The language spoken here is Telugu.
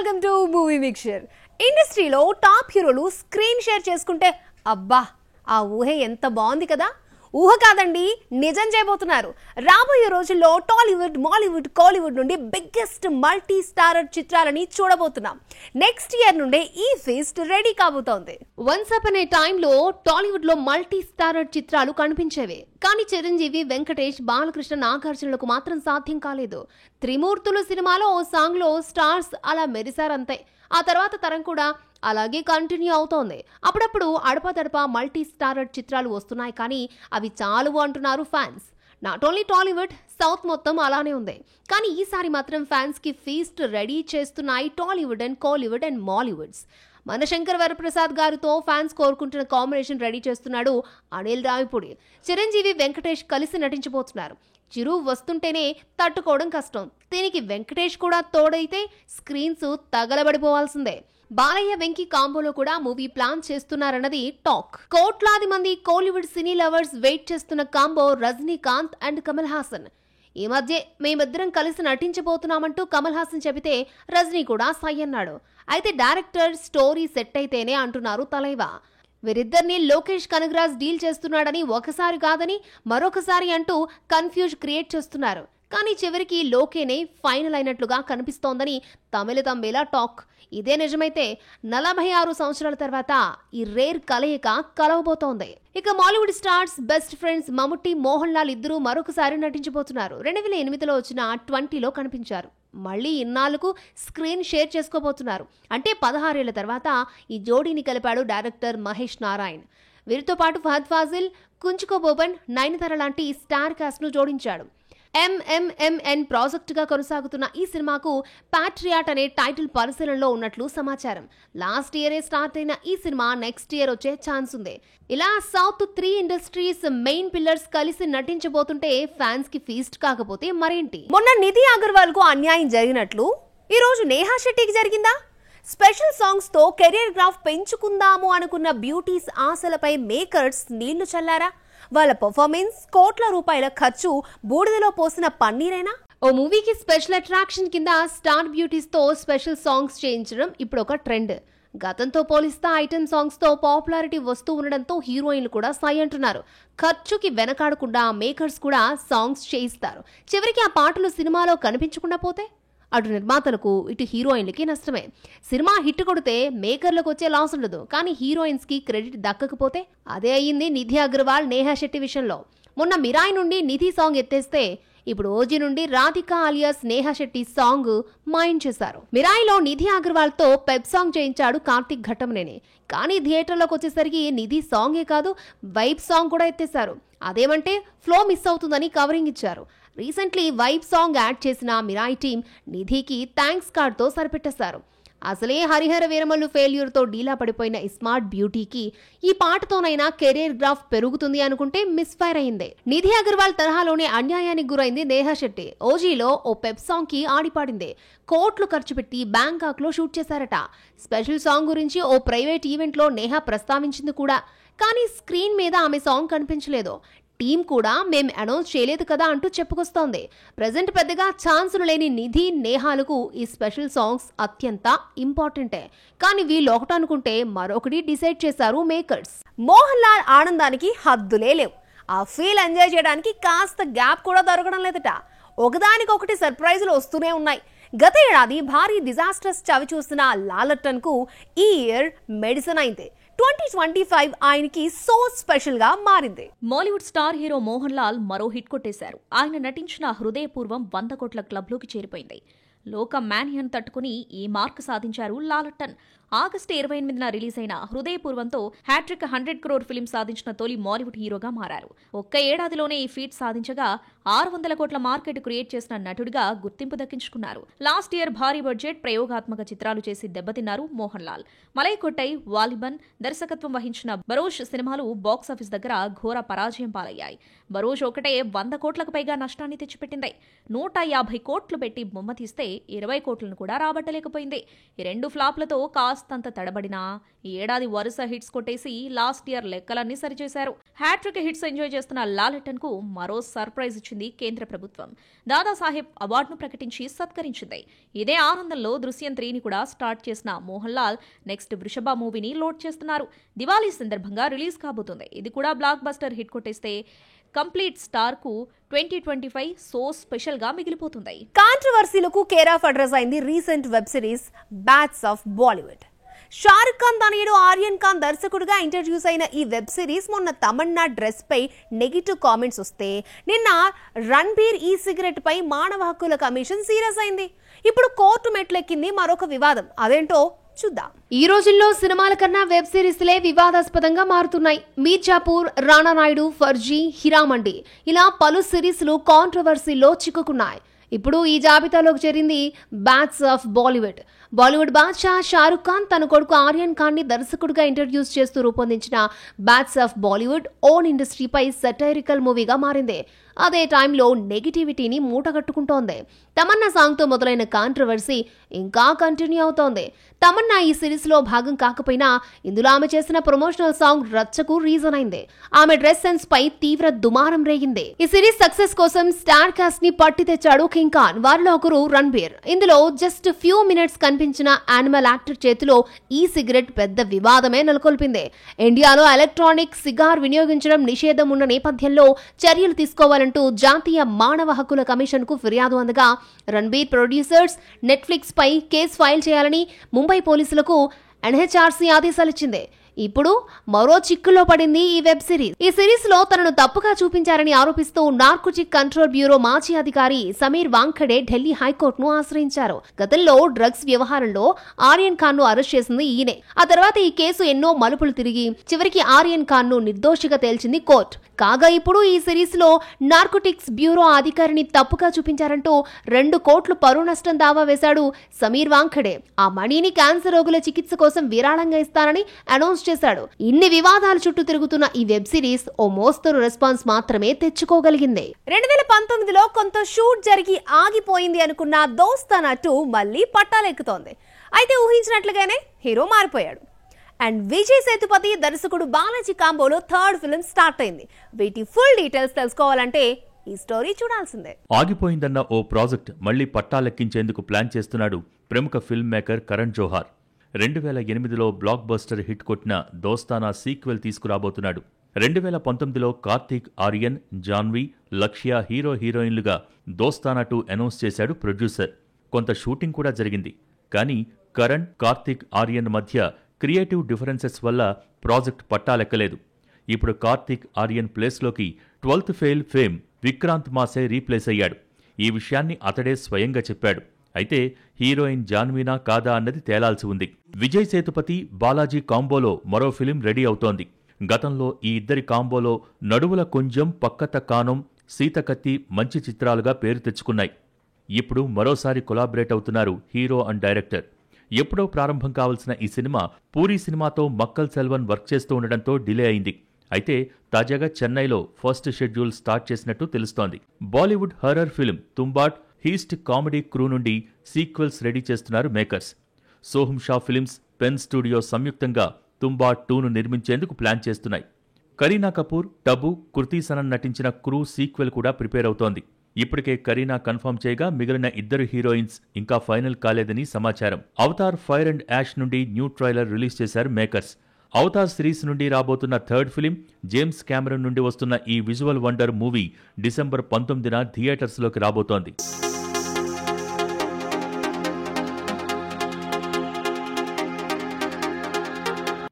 Welcome to movie mixture. ఇండస్ట్రీలో టాప్ హీరోలు స్క్రీన్ షేర్ చేసుకుంటే అబ్బా ఆ ఊహే ఎంత బాగుంది కదా. ఊహ కాదండి, నిజం చేయబోతున్నారు. రాబోయే రోజుల్లో టాలీవుడ్, మాలీవుడ్, కాలీవుడ్ నుండి బిగ్గెస్ట్ మల్టీ స్టారర్ చిత్రాలని చూడబోతున్నాం. నెక్స్ట్ ఇయర్ నుండే ఈ ఫీస్ట్ రెడీ కాబోతోంది. వన్స్ అపాన్ ఏ టైంలో టాలీవుడ్ లో మల్టీ స్టారర్ చిత్రాలు కనిపించేవి. కానీ చిరంజీవి, వెంకటేష్, బాలకృష్ణ, నాగార్జునులకు మాత్రం సాధ్యం కాలేదు. త్రిమూర్తులు సినిమాలో ఓ సాంగ్ లో స్టార్స్ అలా మెరిశారంతే. ఆ తర్వాత తరం కూడా అలాగే కంటిన్యూ అవుతోంది. అప్పుడప్పుడు అడపదడప మల్టీ స్టారర్ చిత్రాలు వస్తున్నాయి, కానీ అవి చాలువు అంటున్నారు fans. Not only Tollywood, south మొత్తం అలానే ఉంది. కానీ ఈసారి మాత్రం ఫ్యాన్స్ కి ఫీస్ట్ రెడీ చేస్తున్నాయి టాలీవుడ్ అండ్ కాలీవుడ్ అండ్ మాలీవుడ్స్. మన శంకర్ వరప్రసాద్ గారితో ఫ్యాన్స్ కోరుకుంటున్న కాంబినేషన్ రెడీ చేస్తున్నాడు అనిల్ రావిపూడి. చిరంజీవి, వెంకటేష్ కలిసి నటించబోతున్నారు. చిరు వస్తుంటేనే తట్టుకోవడం కష్టం. దీనికి వెంకటేష్ కూడా తోడైతే స్క్రీన్స్ తగలబడిపోవాల్సిందే. బాలయ్య, వెంకీ కాంబోలో కూడా మూవీ ప్లాన్ చేస్తున్నారన్నది టాక్. కోట్లాది మంది కోలీవుడ్ సినీ లవర్స్ వెయిట్ చేస్తున్న కాంబో రజనీకాంత్ అండ్ కమల్ హాసన్. ఈ మధ్య మేమిద్దరం కలిసి నటించబోతున్నామంటూ కమల్ హాసన్ చెబితే రజనీ కూడా సై అన్నాడు. అయితే డైరెక్టర్, స్టోరీ సెట్ అయితేనే అంటున్నారు తలైవా. వీరిద్దరిని లోకేష్ కనగరాజ్ డీల్ చేస్తున్నాడని ఒకసారి కాదని మరొకసారి అంటూ కన్ఫ్యూజ్ క్రియేట్ చేస్తున్నారు. కానీ చివరికి లోకేనే ఫైనల్ అయినట్లుగా కనిపిస్తోందని తమిళ తంబేలా టాక్. ఇదే నిజమైతే 46 సంవత్సరాల తర్వాత ఈ రేర్ కలయిక కలవబోతోంది. ఇక Mollywood stars best friends Mammootty, Mohan Lal ఇద్దరు మరొకసారి నటించబోతున్నారు. 2008లో వచ్చిన 20లో కనిపించారు. మళ్లీ ఇన్నాళ్లకు స్క్రీన్ షేర్ చేసుకోబోతున్నారు. అంటే 16 ఏళ్ల తర్వాత ఈ జోడీని కలిపాడు డైరెక్టర్ మహేష్ నారాయణ్. వీరితో పాటు ఫహద్ ఫాజిల్, కుంచుకో బోబన్, నయనతార లాంటి స్టార్ కాస్ట్ ను జోడించాడు. MMMN ప్రాజెక్ట్ గా కొనసాగుతున్న ఈ సినిమాకు ప్యాట్రియాట్ అనే టైటిల్ పరిశీలనలో ఉన్నట్లు సమాచారం. లాస్ట్ ఇయరే స్టార్ట్ అయిన ఈ సినిమా నెక్స్ట్ ఇయర్ వచ్చే ఛాన్స్ ఉంది. ఇలా సౌత్ 3 ఇండస్ట్రీస్ మెయిన్ పిల్లర్స్ కలిసి నటించబోతుంటే ఫ్యాన్స్ కి ఫీస్ట్ కాకపోతే మరేంటి. మొన్న నిధి అగర్వాల్ కు అన్యాయం జరిగినట్లు ఈ రోజు నేహా శెట్టికి జరిగిందా? స్పెషల్ సాంగ్స్ తో కెరీర్ గ్రాఫ్ పెంచుకుందాము అనుకున్న బ్యూటీస్ ఆశలపై మేకర్స్ నీళ్లు చల్లారా? వాళ్ళ పర్ఫార్మెన్స్, కోట్ల రూపాయల ఖర్చు బూడిదలో పోసిన పన్నీరేనా? ఓ మూవీకి స్పెషల్ అట్రాక్షన్ కింద స్టార్ బ్యూటీస్ తో స్పెషల్ సాంగ్స్ చేయించడం ఇప్పుడు ఒక ట్రెండ్. గతంతో పోలిస్తే ఐటెం సాంగ్స్ తో పాపులారిటీ వస్తూ ఉండడంతో హీరోయిన్లు కూడా సై అంటున్నారు. ఖర్చుకి వెనకాడకుండా మేకర్స్ కూడా సాంగ్స్ చేయిస్తారు. చివరికి ఆ పాటలు సినిమాలో కనిపించకుండా పోతే అటు నిర్మాతలకు, ఇటు హీరోయిన్లకి నష్టమే. సినిమా హిట్ కొడితే మేకర్లకు వచ్చే లాస్ ఉండదు, కానీ హీరోయిన్స్ కి క్రెడిట్ దక్కకపోతే అదే అయ్యింది నిధి అగర్వాల్, నేహా శెట్టి విషయంలో. మొన్న మిరాయి నుండి నిధి సాంగ్ ఎత్తేస్తే ఇప్పుడు ఓజీ నుండి Radhika alias Neha Shetty song mind చేశారు. మిరాయిలో నిధి అగర్వాల్ తో పెప్ సాంగ్ చేయించాడు కార్తిక్ ఘట్టమనేని. కానీ థియేటర్లోకి వచ్చేసరికి నిధి సాంగే కాదు, వైబ్ సాంగ్ కూడా ఎత్తేశారు. అదేమంటే ఫ్లో మిస్ అవుతుందని కవరింగ్ ఇచ్చారు. రీసెంట్లీ వైబ్ సాంగ్ యాడ్ చేసిన మిరాయి టీం నిధికి థ్యాంక్స్ కార్డ్ తో సరిపెట్టేశారు. అసలే హరిహర వీరమల్లు ఫెయిల్యూర్ తో డీలా పడిపోయిన ఈ స్మార్ట్ బ్యూటీకి ఈ పాటతోనైనా కెరీర్ గ్రాఫ్ పెరుగుతుంది అనుకుంటే మిస్ఫైర్ అయింది. నిధి అగర్వాల్ తరహాలోనే అన్యాయానికి గురైంది నేహా శెట్టి. ఓజీలో ఓ పెప్ సాంగ్ కి ఆడిపాడింది. కోట్లు ఖర్చు పెట్టి బ్యాంకాక్ లో షూట్ చేశారట. స్పెషల్ సాంగ్ గురించి ఓ ప్రైవేట్ ఈవెంట్ లో నేహా ప్రస్తావించింది కూడా. కానీ స్క్రీన్ మీద ఆమె సాంగ్ కనిపించలేదు. టీం కూడా మేం అనౌన్స్ చేయలేదు కదా అంటూ చెప్పుకొస్తోంది. ప్రెజెంట్ పెద్దగా ఛాన్సులు లేని నిధి, నేహాలకు ఈ స్పెషల్ సాంగ్స్ అత్యంత ఇంపార్టెంటే. కానీ వీళ్ళు ఒకటి అనుకుంటే మరొకటి డిసైడ్ చేశారు మేకర్స్. మోహన్ లాల్ ఆనందానికి హద్దులే లేవు. ఆ ఫీల్ ఎంజాయ్ చేయడానికి కాస్త గ్యాప్ కూడా దొరకడం లేదట. ఒకదానికొకటి సర్ప్రైజులు వస్తూనే ఉన్నాయి. గత ఏడాది భారీ డిజాస్టర్స్ చవి చూసిన లాలట్టన్ కు ఈ ఇయర్ మెడిసిన్ అయింది. 2025 ఆయనకి సో స్పెషల్ గా మారింది. మాలీవుడ్ స్టార్ హీరో మోహన్ లాల్ మరో హిట్ కొట్టేశారు. ఆయన నటించిన హృదయపూర్వం 100 కోట్ల క్లబ్లోకి చేరిపోయింది. లోక మ్యాన్హ్యాన్ తట్టుకుని ఈ మార్క్ సాధించారు లాలట్టన్. ఆగస్టు 28న రిలీజ్ అయిన హృదయపూర్వంతో హ్యాట్రిక్ 100 crore ఫిలిం సాధించిన తొలి మాలీవుడ్ హీరోగా మారారు. ఒక్క ఏడాదిలోనే ఈ ఫీట్ సాధించగా 600 కోట్ల మార్కెట్ క్రియేట్ చేసిన నటుడిగా గుర్తింపు దక్కించుకున్నారు. లాస్ట్ ఇయర్ భారీ బడ్జెట్ ప్రయోగాత్మక చిత్రాలు చేసి దెబ్బతిన్నారు మోహన్ లాల్. మలై కొట్టై, వాలిబన్ దర్శకత్వం వహించిన బరోష్ సినిమాలు బాక్సాఫీస్ దగ్గర ఘోర పరాజయం పాలయ్యాయి. బరోష్ ఒకటే 100 కోట్లకు పైగా నష్టాన్ని తెచ్చిపెట్టింది. 150 కోట్లు పెట్టి బొమ్మ తీస్తే 20 కోట్లను కూడా రాబట్టలేకపోయింది. ఈ రెండు ఫ్లాప్లతో కాస్తంత తడబడినా ఈ ఏడాది వరుస హిట్స్ కొట్టేసి లాస్ట్ ఇయర్ లెక్కలన్నీ సరిచేశారు. హ్యాట్రిక్ హిట్స్ ఎంజాయ్ చేస్తున్న లాలెటన్ కు మరో సర్ప్రైజ్ ఇచ్చింది గుర్తించింది కేంద్ర ప్రభుత్వం. దాదాసాహెబ్ అవార్డును ప్రకటించి సత్కరించింది. ఇదే ఆనందంలో దృశ్యం 3ని కూడా స్టార్ట్ చేసిన మోహన్ లాల్ నెక్స్ట్ వృషభ మూవీని లోడ్ చేస్తున్నారు. దివాళీ సందర్భంగా రిలీజ్ కాబోతుంది. ఇది కూడా బ్లాక్ బస్టర్ హిట్ కొట్టేస్తే కంప్లీట్ స్టార్ కు 2025 సో స్పెషల్ గా మిగిలిపోతుంది. కాంట్రవర్సీలకు కేర్ ఆఫ్ అడ్రస్ అయింది recent web series bats of Bollywood. Shahrukh Khan తనయుడు ఆర్యన్ ఖాన్ దర్శకుడిగా ఇంట్రడ్యూస్ అయిన ఈ వెబ్ సిరీస్ మొన్న తమన్నా డ్రెస్ పై నెగిటివ్ కామెంట్స్ వస్తే నిన్న రణ్బీర్ ఈ సిగరెట్ పై మానవ హక్కుల కమిషన్ సీరియస్ అయింది. ఇప్పుడు కోర్టు మెట్లెక్కింది మరొక వివాదం. అదేంటో చూద్దాం. ఈ రోజుల్లో సినిమాల కన్నా వెబ్ సిరీస్లే వివాదాస్పదంగా మారుతున్నాయి. మీర్జాపూర్, రాణా నాయుడు, ఫర్జీ, హిరామండి ఇలా పలు సిరీస్లు కాంట్రవర్సీలో చిక్కుకున్నాయి. ఇప్పుడు ఈ జాబితాలోకి చేరింది బ్యాట్స్ ఆఫ్ బాలీవుడ్. బాలీవుడ్ బాద్షా షారుఖ్ ఖాన్ తన కొడుకు ఆర్యన్ ఖాన్ ని దర్శకుడిగా ఇంట్రడ్యూస్ చేస్తూ రూపొందించిన బ్యాట్స్ ఆఫ్ బాలీవుడ్ ఓన్ ఇండస్ట్రీపై సెటైరికల్ మూవీగా మారింది. అదే టైంలో నెగిటివిటీని మూటగట్టుకుంటోంది. తమన్నా సాంగ్ తో మొదలైన కాంట్రవర్సీ ఇంకా కంటిన్యూ అవుతోంది. తమన్నా ఈ సిరీస్ లో భాగం కాకపోయినా ఇందులో ఆమె చేసిన ప్రమోషనల్ సాంగ్ రచ్చకు రీజన్ అయింది. ఆమె డ్రెస్ సెన్స్ పై తీవ్ర దుమారం రేగింది. ఈ సిరీస్ సక్సెస్ కోసం స్టార్ కాస్ట్ ని పట్టి తెచ్చాడు కింగ్ ఖాన్. వారిలో ఒకరు రణ్బీర్. ఇందులో జస్ట్ ఫ్యూ మినిట్స్ కనిపించిన యానిమల్ యాక్టర్ చేతిలో ఈ సిగరెట్ పెద్ద వివాదమే నెలకొల్పింది. ఇండియాలో ఎలక్ట్రానిక్ సిగార్ వినియోగించడం నిషేధం ఉన్న నేపథ్యంలో చర్యలు తీసుకోవాలంటూ జాతీయ మానవ హక్కుల కమిషన్ కు ఫిర్యాదు అందగా రణ్బీర్ ప్రొడ్యూసర్స్ నెట్ఫ్లిక్స్ పై కేసు ఫైల్ చేయాలని ముంబై పోలీసులకు ఎన్హెచ్ఆర్సీ ఆదేశాలిచ్చింది. ఇప్పుడు మరో చిక్కులో పడింది ఈ వెబ్ సిరీస్. ఈ సిరీస్ లో తనను తప్పుగా చూపించారని ఆరోపిస్తూ నార్కోటిక్ కంట్రోల్ బ్యూరో మాజీ అధికారి సమీర్ వాంఖడే ఢిల్లీ హైకోర్టును ఆశ్రయించారు. గతంలో డ్రగ్స్ వ్యవహారంలో ఆర్యన్ ఖాన్ ను అరెస్ట్ చేసింది ఈయనే. ఆ తర్వాత ఈ కేసు ఎన్నో మలుపులు తిరిగి చివరికి ఆర్యన్ ఖాన్ ను నిర్దోషిగా తేల్చింది కోర్టు. కాగా ఇప్పుడు ఈ సిరీస్ లో నార్కోటిక్స్ బ్యూరో అధికారిని తప్పుగా చూపించారంటూ 2 కోట్ల పరువు నష్టం దావా వేశాడు సమీర్ వాంఖడే. ఆ మనీని క్యాన్సర్ రోగుల చికిత్స కోసం విరాళంగా ఇస్తానని అనౌన్స్ చేశాడు. ఇన్ని వివాదాల చుట్టూ తిరుగుతున్న ఈ వెబ్ సిరీస్ ఓ మోస్తరు రెస్పాన్స్ మాత్రమే తెచ్చుకోగలిగింది. 2019లో కొంత షూట్ జరిగి ఆగిపోయింది అనుకున్న దోస్తానా 2 మళ్లీ పట్టాలెక్కుతోంది. అయితే ఊహించినట్లుగానే హీరో మారిపోయాడు. అండ్ విజయ్ సేతుపతి దర్శకుడు బాలాజీ కాంబోలో 3rd ఫిల్మ్ స్టార్ట్ అయింది. వీటి ఫుల్ డీటెయిల్స్ తెలుసుకోవాలంటే ఈ స్టోరీ చూడాల్సిందే. ఆగిపోయిందన్న ఓ ప్రాజెక్ట్ మళ్లీ పట్టాలెక్కించేందుకు ప్లాన్ చేస్తున్నాడు ప్రముఖ ఫిల్మ్ మేకర్ కరణ్ జోహార్. 2008లో బ్లాక్ బస్టర్ హిట్ కొట్టిన దోస్తానా సీక్వెల్ తీసుకురాబోతున్నాడు. 2019లో కార్తీక్, ఆర్యన్, జాన్వీ, లక్ష్య హీరోయిన్లుగా దోస్తానా 2 అనౌన్స్ చేశాడు ప్రొడ్యూసర్. కొంత షూటింగ్ కూడా జరిగింది. కానీ కరణ్, కార్తీక్, ఆర్యన్ మధ్య క్రియేటివ్ డిఫరెన్సెస్ వల్ల ప్రాజెక్ట్ పట్టాలెక్కలేదు. ఇప్పుడు కార్తీక్, ఆర్యన్ ప్లేస్లోకి 12th fail fame Vikrant Massey replace అయ్యాడు. ఈ విషయాన్ని అతడే స్వయంగా చెప్పాడు. అయితే హీరోయిన్ జాన్వీనా కాదా అన్నది తేలాల్సి ఉంది. విజయ్ సేతుపతి, బాలాజీ కాంబోలో మరో ఫిలిం రెడీ అవుతోంది. గతంలో ఈ ఇద్దరి కాంబోలో నడువుల కొంచెం, పక్కత కానం, సీతకత్తి మంచి చిత్రాలుగా పేరు తెచ్చుకున్నాయి. ఇప్పుడు మరోసారి కొలాబరేట్ అవుతున్నారు హీరో అండ్ డైరెక్టర్. ఎప్పుడో ప్రారంభం కావాల్సిన ఈ సినిమా పూరి సినిమాతో మక్కల్ సెల్వన్ వర్క్ చేస్తూ ఉండడంతో డిలే అయింది. అయితే తాజాగా చెన్నైలో ఫస్ట్ షెడ్యూల్ స్టార్ట్ చేసినట్టు తెలుస్తోంది. Bollywood horror film Tumbbad heist comedy crew నుండి సీక్వెల్స్ రెడీ చేస్తున్నారు makers. Soham Shah films, Pen studio సంయుక్తంగా తుంబాట్ 2ను నిర్మించేందుకు ప్లాన్ చేస్తున్నాయి. కరీనా కపూర్, టబు, కృతి సనన్ నటించిన క్రూ సీక్వెల్ కూడా ప్రిపేర్ అవుతోంది. ఇప్పటికే కరీనా కన్ఫర్మ్ చేయగా మిగిలిన 2 హీరోయిన్స్ ఇంకా ఫైనల్ కాలేదని సమాచారం. అవతార్ ఫైర్ అండ్ యాష్ నుండి న్యూ ట్రైలర్ రిలీజ్ చేశారు మేకర్స్. అవతార్ సిరీస్ నుండి రాబోతున్న 3rd ఫిలిం జేమ్స్ కెమెరన్ నుండి వస్తున్న ఈ విజువల్ వండర్ మూవీ డిసెంబర్ 19న థియేటర్స్లోకి రాబోతోంది.